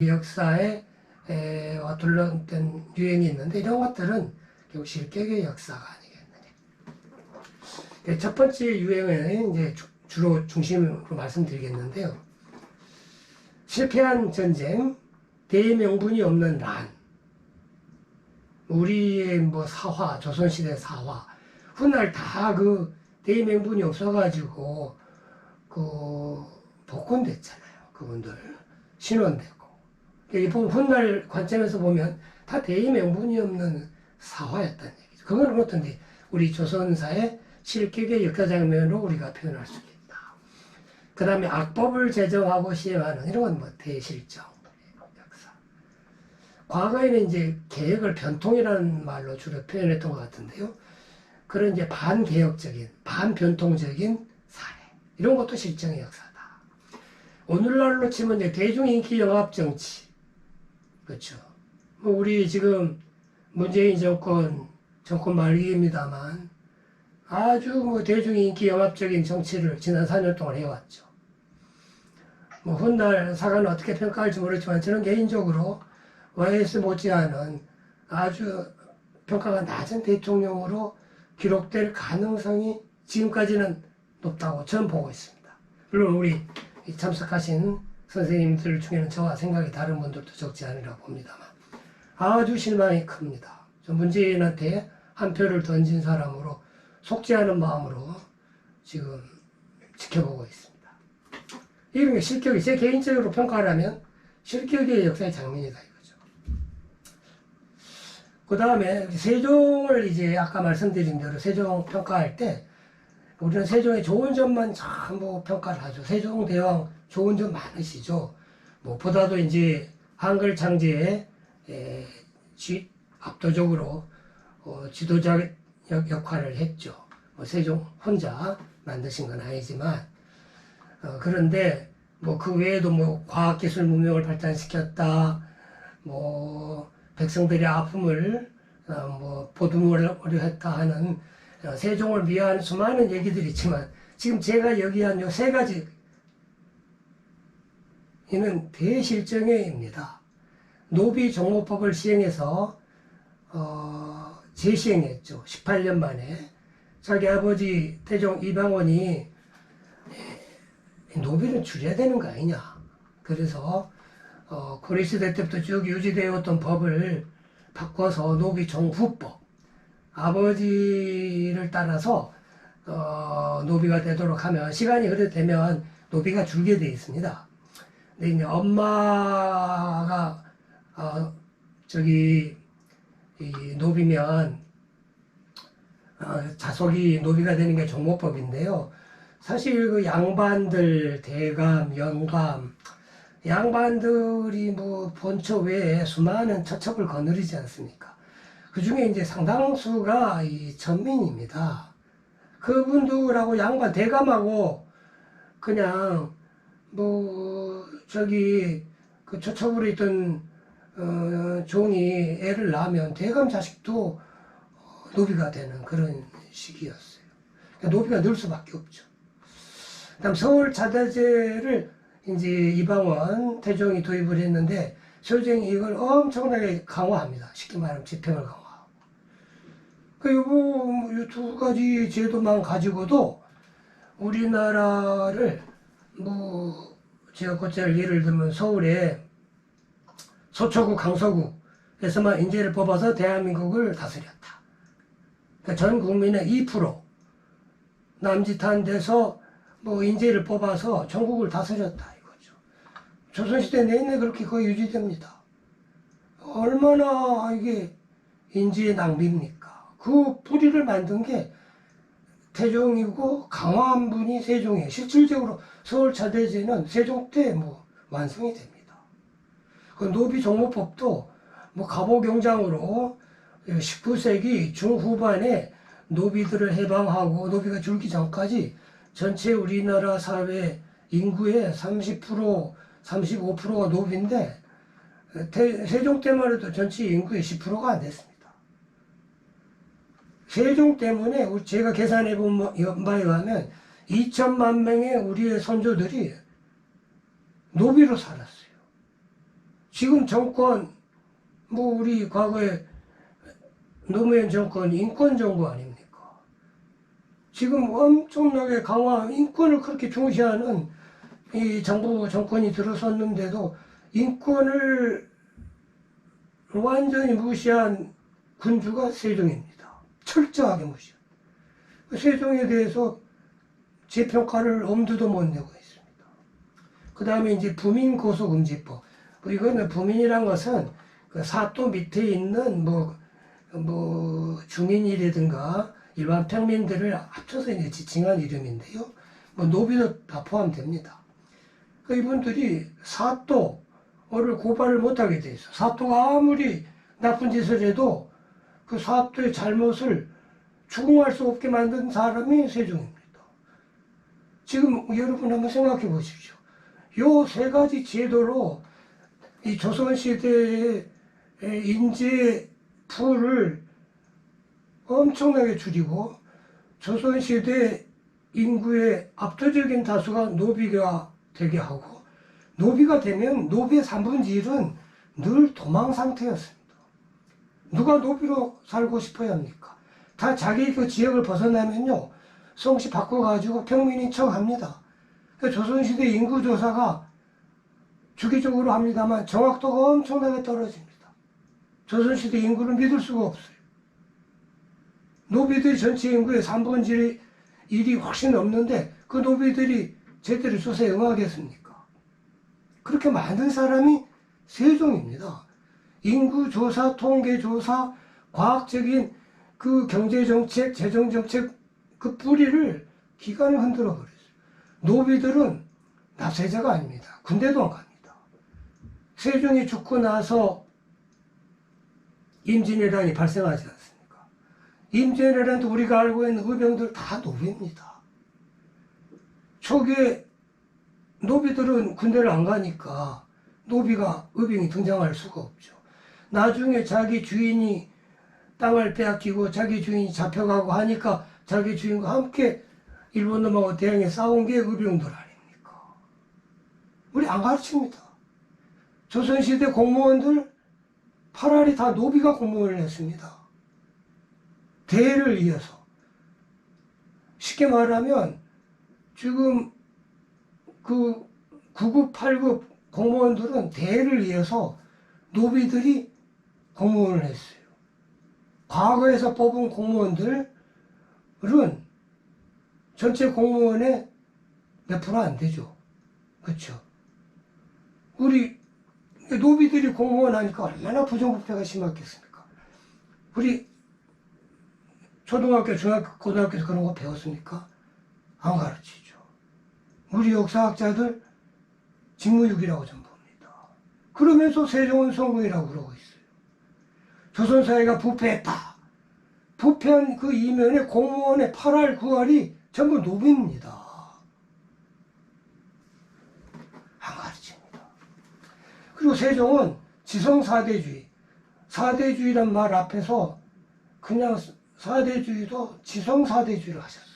역사에 둘러싼 유행이 있는데 이런 것들은 결국 실격의 역사가 아니겠느냐. 첫 번째 유행은 이제 주로 중심으로 말씀드리겠는데요. 실패한 전쟁, 대명분이 없는 난, 우리의 뭐 사화, 조선시대 사화, 훗날 다 그 대명분이 없어가지고 그 복권됐잖아요. 그분들 신원되고. 훗날 관점에서 보면 다 대의명분이 없는 사화였다는 얘기죠. 그건 어떤데 우리 조선사의 실격의 역사장면으로 우리가 표현할 수 있다. 그 다음에 악법을 제정하고 시행하는 이런 건 뭐 대실정 역사. 과거에는 이제 개혁을 변통이라는 말로 주로 표현했던 것 같은데요. 그런 이제 반개혁적인, 반변통적인 사례 이런 것도 실정의 역사다. 오늘날로 치면 이제 대중인기 영합정치, 그렇죠. 뭐 우리 지금 문재인 정권 말기입니다만 아주 뭐 대중인기 영합적인 정치를 지난 4년 동안 해왔죠. 뭐 훗날 사관은 어떻게 평가할지 모르지만 저는 개인적으로 YS 못지않은 아주 평가가 낮은 대통령으로 기록될 가능성이 지금까지는 높다고 저는 보고 있습니다. 물론 우리 참석하신 선생님들 중에는 저와 생각이 다른 분들도 적지 않으리라 봅니다만 아주 실망이 큽니다. 저 문재인한테 한 표를 던진 사람으로 속지 않은 마음으로 지금 지켜보고 있습니다. 이런 게 실격이, 제 개인적으로 평가하라면 실격의 역사의 장면이다 이거죠. 그 다음에 세종을 이제 아까 말씀드린 대로 세종 평가할 때 우리는 세종의 좋은 점만 전부 평가를 하죠. 세종대왕 좋은 점 많으시죠. 무엇보다도 이제 한글 창제에 압도적으로 지도자 역할을 했죠. 세종 혼자 만드신 건 아니지만 그런데 뭐 그 외에도 뭐 과학기술 문명을 발전시켰다. 뭐 백성들의 아픔을 뭐 보듬으려 했다 하는 세종을 위한 수많은 얘기들이 있지만 지금 제가 여기한 요 세 가지 이는 대실정회입니다. 노비종목법을 시행해서 재시행했죠. 18년 만에. 자기 아버지 태종 이방원이 노비는 줄여야 되는 거 아니냐. 그래서 고려시대 때부터 쭉 유지되어 왔던 법을 바꿔서 노비종후법, 아버지를 따라서 노비가 되도록 하면 시간이 흐르되면 노비가 줄게 되어 있습니다. 근데 이제 엄마가 이 노비면 자속이 노비가 되는 게 종목법인데요. 사실 그 양반들, 대감, 영감, 양반들이 뭐 본처 외에 수많은 처첩을 거느리지 않습니까? 그 중에 이제 상당수가 이 천민입니다. 그분들하고 양반, 대감하고 그냥 그 처첩으로 있던 종이 애를 낳으면 대감 자식도 노비가 되는 그런 시기였어요. 그러니까 노비가 늘 수밖에 없죠. 그다음 서울 자대제를 이제 이방원 태종이 도입을 했는데 세종이 이걸 엄청나게 강화합니다. 쉽게 말하면 집행을 강화하고. 이 두 가지 제도만 가지고도 우리나라를 제가 곧잘 예를 들면 서울에 서초구, 강서구에서만 인재를 뽑아서 대한민국을 다스렸다. 그러니까 전 국민의 2% 남짓한 데서 인재를 뽑아서 전국을 다스렸다 이거죠. 조선시대 내내 그렇게 거의 유지됩니다. 얼마나 이게 인재의 낭비입니까? 그 뿌리를 만든 게 태종이고 강화한 분이 세종이에요. 실질적으로 서울 자대제는 세종 때 완성이 됩니다. 그 노비종목법도 갑오경장으로 19세기 중후반에 노비들을 해방하고 노비가 줄기 전까지 전체 우리나라 사회 인구의 30%, 35%가 노비인데 세종 때만 해도 전체 인구의 10%가 안 됐습니다. 세종 때문에 제가 계산해 본 바에 의하면 2천만 명의 우리의 선조들이 노비로 살았어요. 지금 정권, 뭐 우리 과거에 노무현 정권 인권 정부 아닙니까? 지금 엄청나게 강화, 인권을 그렇게 중시하는 이 정부 정권이 들어섰는데도 인권을 완전히 무시한 군주가 세종입니다. 철저하게 무시한. 세종에 대해서 재평가를 엄두도 못 내고 있습니다. 그 다음에 이제 부민고소금지법. 뭐 이거는 부민이란 것은 그 사또 밑에 있는 뭐 주민이라든가 일반 평민들을 합쳐서 이제 지칭한 이름인데요. 뭐 노비도 다 포함됩니다. 그 이분들이 사또를 고발을 못하게 돼 있어. 사또가 아무리 나쁜 짓을 해도 그 사또의 잘못을 추궁할 수 없게 만든 사람이 세종입니다. 지금 여러분 한번 생각해 보십시오. 요 세 가지 제도로 이 조선시대의 인재 풀을 엄청나게 줄이고 조선시대 인구의 압도적인 다수가 노비가 되게 하고 노비가 되면 노비의 3분의 1은 늘 도망 상태였습니다. 누가 노비로 살고 싶어야 합니까? 다 자기 그 지역을 벗어나면요 성씨 바꿔가지고 평민인 척 합니다. 조선시대 인구조사가 주기적으로 합니다만 정확도가 엄청나게 떨어집니다. 조선시대 인구를 믿을 수가 없어요. 노비들이 전체 인구의 3분의 1이 훨씬 넘는데 그 노비들이 제대로 조사에 응하겠습니까? 그렇게 만든 사람이 세종입니다. 인구조사, 통계조사, 과학적인 그 경제정책, 재정정책 그 뿌리를 기관을 흔들어 버렸어요. 노비들은 납세자가 아닙니다. 군대도 안 갑니다. 세종이 죽고 나서 임진왜란이 발생하지 않습니까? 임진왜란도 우리가 알고 있는 의병들 다 노비입니다. 초기에 노비들은 군대를 안 가니까 노비가 의병이 등장할 수가 없죠. 나중에 자기 주인이 땅을 빼앗기고 자기 주인이 잡혀가고 하니까 자기 주인과 함께 일본 놈하고 대항해 싸운 게 의병들 아닙니까? 우리 안 가르칩니다. 조선시대 공무원들 8알이 다 노비가 공무원을 했습니다. 대를 이어서. 쉽게 말하면 지금 그 9급, 8급 공무원들은 대를 이어서 노비들이 공무원을 했어요. 과거에서 뽑은 공무원들은 전체 공무원의 몇 프로 안 되죠. 그렇죠? 우리 노비들이 공무원 하니까 얼마나 부정부패가 심했겠습니까? 우리 초등학교, 중학교, 고등학교에서 그런 거 배웠습니까? 안 가르치죠. 우리 역사학자들 직무유기라고 좀 봅니다. 그러면서 세종은 성공이라고 그러고 있어요. 조선사회가 부패했다. 부패한 그 이면에 공무원의 8알, 9알이 전부 노비입니다. 안 가르칩니다. 그리고 세종은 지성사대주의, 사대주의란 말 앞에서 그냥 사대주의도 지성사대주의를 하셨어요.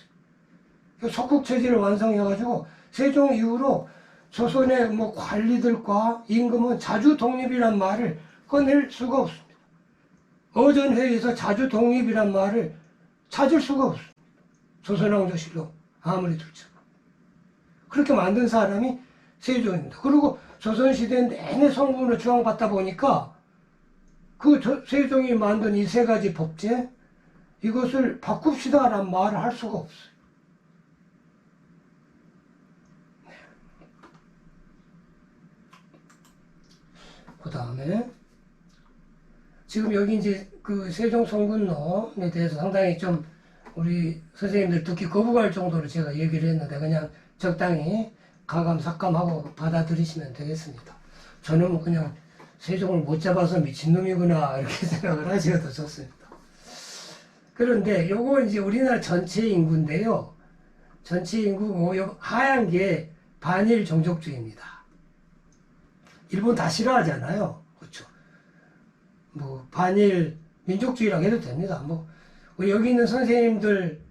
석국체제를 완성해가지고 세종 이후로 조선의 뭐 관리들과 임금은 자주독립이란 말을 꺼낼 수가 없습니다. 어전회의에서 자주독립이란 말을 찾을 수가 없습니다. 조선왕조실록 아무리 들춰도. 그렇게 만든 사람이 세종입니다. 그리고 조선시대 내내 성분으로 주황받다 보니까 그 세종이 만든 이 세 가지 법제 이것을 바꿉시다라는 말을 할 수가 없어요. 그 다음에 지금 여기 이제 그 세종 성군론에 대해서 상당히 좀 우리 선생님들 듣기 거부갈 정도로 제가 얘기를 했는데 그냥 적당히 가감삭감하고 받아들이시면 되겠습니다. 저는 그냥 세종을 못 잡아서 미친놈이구나 이렇게 생각을 하셔도 좋습니다. 그런데 요거 이제 우리나라 전체 인구인데요. 전체 인구고 요 하얀 게 반일 종족주의입니다. 일본 다 싫어하잖아요. 그렇죠. 뭐 반일 민족주의라고 해도 됩니다. 뭐 여기 있는 선생님들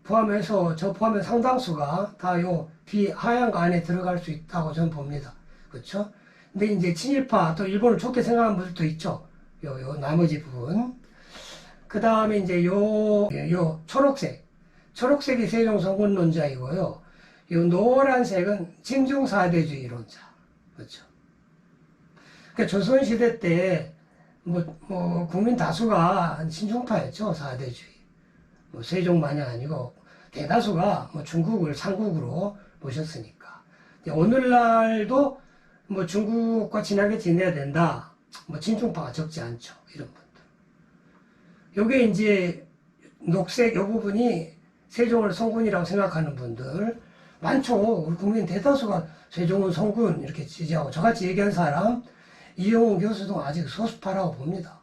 포함해서 저 포함해 상당수가 다 요 하얀 거 안에 들어갈 수 있다고 저는 봅니다. 그렇죠? 근데 이제 친일파 또 일본을 좋게 생각하는 분들도 있죠. 요 나머지 부분. 그 다음에 이제 요 초록색이 세종성군론자이고요. 요 노란색은 친중사대주의론자. 그렇죠. 그러니까 조선시대 때 국민 다수가 친중파였죠. 사대주의. 세종 마냥 아니고 대다수가 중국을 상국으로 모셨으니까. 오늘날도 중국과 친하게 지내야 된다. 친중파가 적지 않죠. 이런 분들. 요게 이제 녹색 요 부분이 세종을 성군이라고 생각하는 분들 많죠. 우리 국민 대다수가 세종은 성군 이렇게 지지하고 저같이 얘기한 사람 이영훈 교수도 아직 소수파라고 봅니다.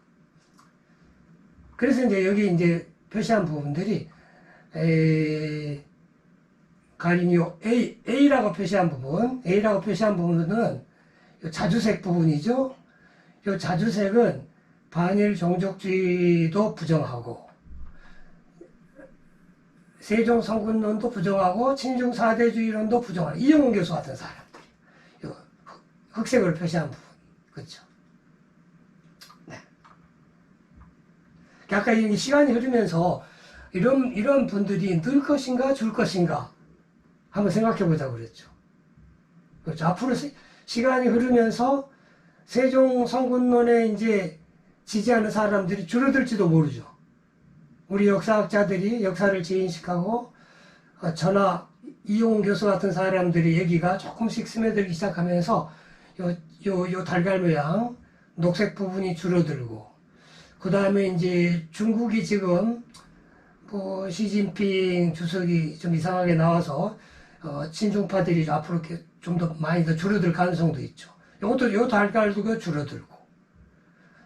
그래서 이제 여기 이제 표시한 부분들이 가린 요 A라고 표시한 부분은 요 자주색 부분이죠. 요 자주색은 반일 종족주의도 부정하고 세종 성군론도 부정하고 친중 사대주의론도 부정하는 이영훈 교수 같은 사람들이 요 흑색으로 표시한 부분, 그렇죠? 네. 아까 이 시간이 흐르면서 이런 분들이 늘 것인가 줄 것인가 한번 생각해 보자고 그랬죠. 그렇죠. 앞으로 시간이 흐르면서 세종 성군론에 이제 지지하는 사람들이 줄어들지도 모르죠. 우리 역사학자들이 역사를 재인식하고 저나 이용훈 교수 같은 사람들의 얘기가 조금씩 스며들기 시작하면서 요 달걀 모양 녹색 부분이 줄어들고 그 다음에 이제 중국이 지금 시진핑 주석이 좀 이상하게 나와서 친중파들이 앞으로 이렇게 좀 더 많이 더 줄어들 가능성도 있죠. 요것도 요 달걀도 줄어들고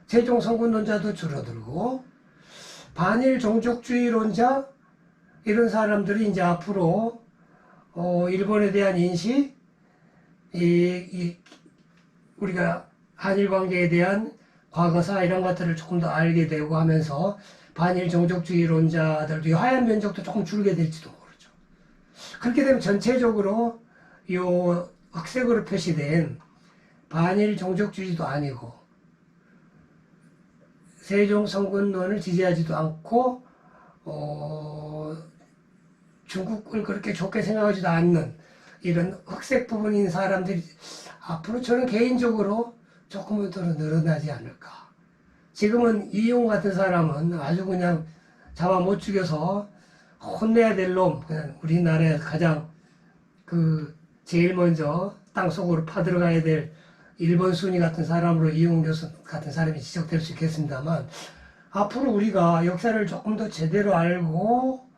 세종 성군론자도 줄어들고 반일 종족주의론자 이런 사람들이 이제 앞으로 일본에 대한 인식, 우리가 한일 관계에 대한 과거사 이런 것들을 조금 더 알게 되고 하면서 반일 종족주의론자들도 이 하얀 면적도 조금 줄게 될지도 모르죠. 그렇게 되면 전체적으로 요 흑색으로 표시된 반일 종족주의도 아니고 세종 성군론을 지지하지도 않고 중국을 그렇게 좋게 생각하지도 않는 이런 흑색 부분인 사람들이 앞으로 저는 개인적으로 조금은 더 늘어나지 않을까. 지금은 이용 같은 사람은 아주 그냥 잡아 못 죽여서 혼내야 될 놈, 그냥 우리나라에 가장 제일 먼저 땅속으로 파들어가야 될 일본 순위 같은 사람으로 이용 교수 같은 사람이 지적될 수 있겠습니다만 앞으로 우리가 역사를 조금 더 제대로 알고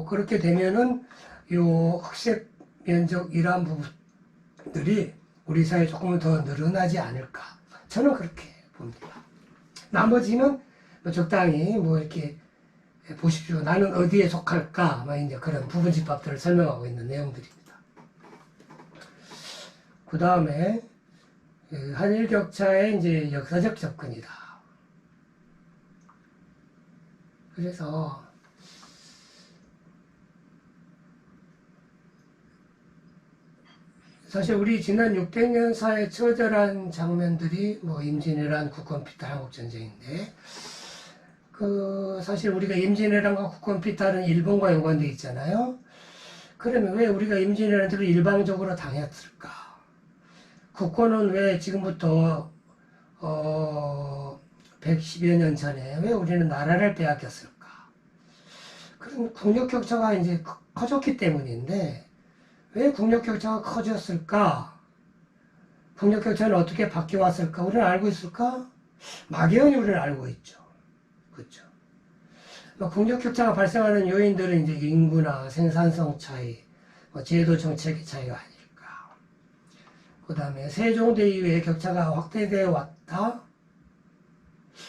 그렇게 되면은 요 흑색 면적 이러한 부분들이 우리 사회에 조금은 더 늘어나지 않을까 저는 그렇게 봅니다. 나머지는 적당히 이렇게 보십시오. 나는 어디에 속할까 이제 그런 부분집합들을 설명하고 있는 내용들입니다. 그 다음에 한일 격차의 이제 역사적 접근이다. 그래서 사실 우리 지난 600년사의 처절한 장면들이 임진왜란 국권피탈 한국전쟁인데 사실 우리가 임진왜란과 국권피탈은 일본과 연관되어 있잖아요. 그러면 왜 우리가 임진왜란들을 일방적으로 당했을까? 국권은 왜 지금부터 110여 년 전에 왜 우리는 나라를 빼앗겼을까? 그런 국력 격차가 이제 커졌기 때문인데 왜 국력 격차가 커졌을까? 국력 격차는 어떻게 바뀌어 왔을까? 우리는 알고 있을까? 막연히 우리는 알고 있죠. 그렇죠. 국력 격차가 발생하는 요인들은 이제 인구나 생산성 차이, 제도 정책의 차이가 아닐까. 그 다음에 세종대 이후에 격차가 확대되어 왔다.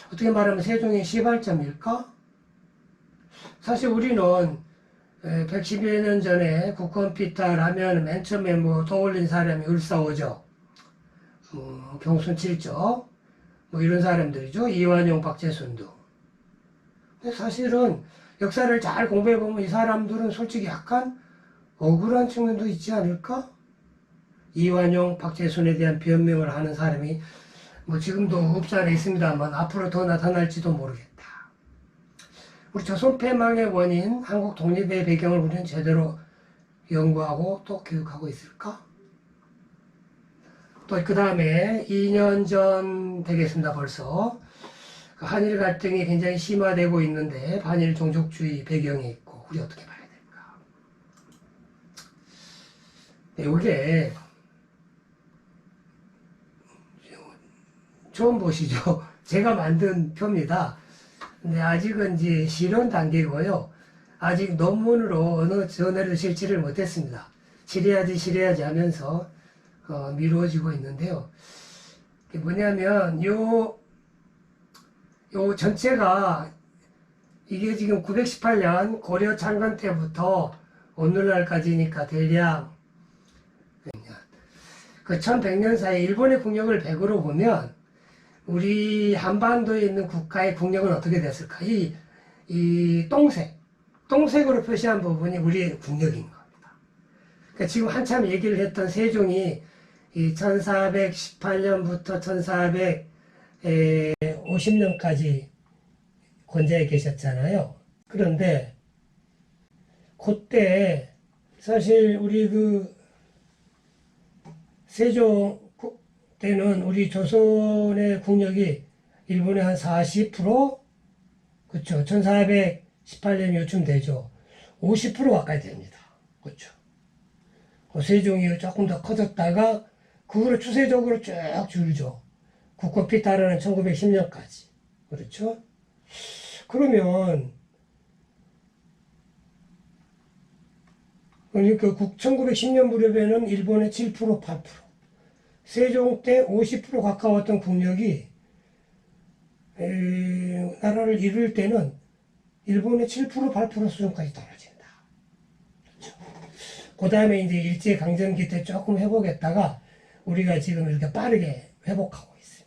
어떻게 말하면 세종의 시발점일까? 사실 우리는 110여 년 전에 국권피탈 하면 맨 처음에 떠올린 사람이 을사오죠. 경순칠적 이런 사람들이죠. 이완용, 박재순도. 근데 사실은 역사를 잘 공부해보면 이 사람들은 솔직히 약간 억울한 측면도 있지 않을까? 이완용, 박재순에 대한 변명을 하는 사람이 뭐 지금도 없지 있습니다만 앞으로 더 나타날지도 모르겠다. 우리 조선 패망의 원인, 한국 독립의 배경을 우리는 제대로 연구하고 또 교육하고 있을까? 또 그 다음에 2년 전 되겠습니다. 벌써 한일 갈등이 굉장히 심화되고 있는데 반일 종족주의 배경이 있고 우리 어떻게 봐야 될까? 네, 이게 처음 보시죠? 제가 만든 표입니다. 근데 아직은 이제 실현 단계고요. 아직 논문으로 어느 저널에도 실지를 못했습니다. 실해야지 하면서 미루어지고 있는데요. 이게 뭐냐면 요 전체가 이게 지금 918년 고려 창건 때부터 오늘날까지니까 대략 그 1100년 사이 일본의 국력을 100으로 보면 우리 한반도에 있는 국가의 국력은 어떻게 됐을까? 이 똥색으로 표시한 부분이 우리의 국력인 겁니다. 그러니까 지금 한참 얘기를 했던 세종이 이 1418년부터 1450년까지 권좌에 계셨잖아요. 그런데 그때 사실 우리 그 세종 때는 우리 조선의 국력이 일본의 한 40%? 그쵸. 1418년 요쯤 되죠. 50% 가까이 됩니다. 그쵸. 세종이 조금 더 커졌다가 그 후로 추세적으로 쭉 줄죠. 국고피 따르는 1910년까지. 그렇죠? 그러면 그러니까 1910년 무렵에는 일본의 7%, 8%. 세종 때 50% 가까웠던 국력이 나라를 이룰 때는 일본의 7%, 8% 수준까지 떨어진다. 그렇죠? 그 다음에 이제 일제강점기 때 조금 회복했다가 우리가 지금 이렇게 빠르게 회복하고 있어요.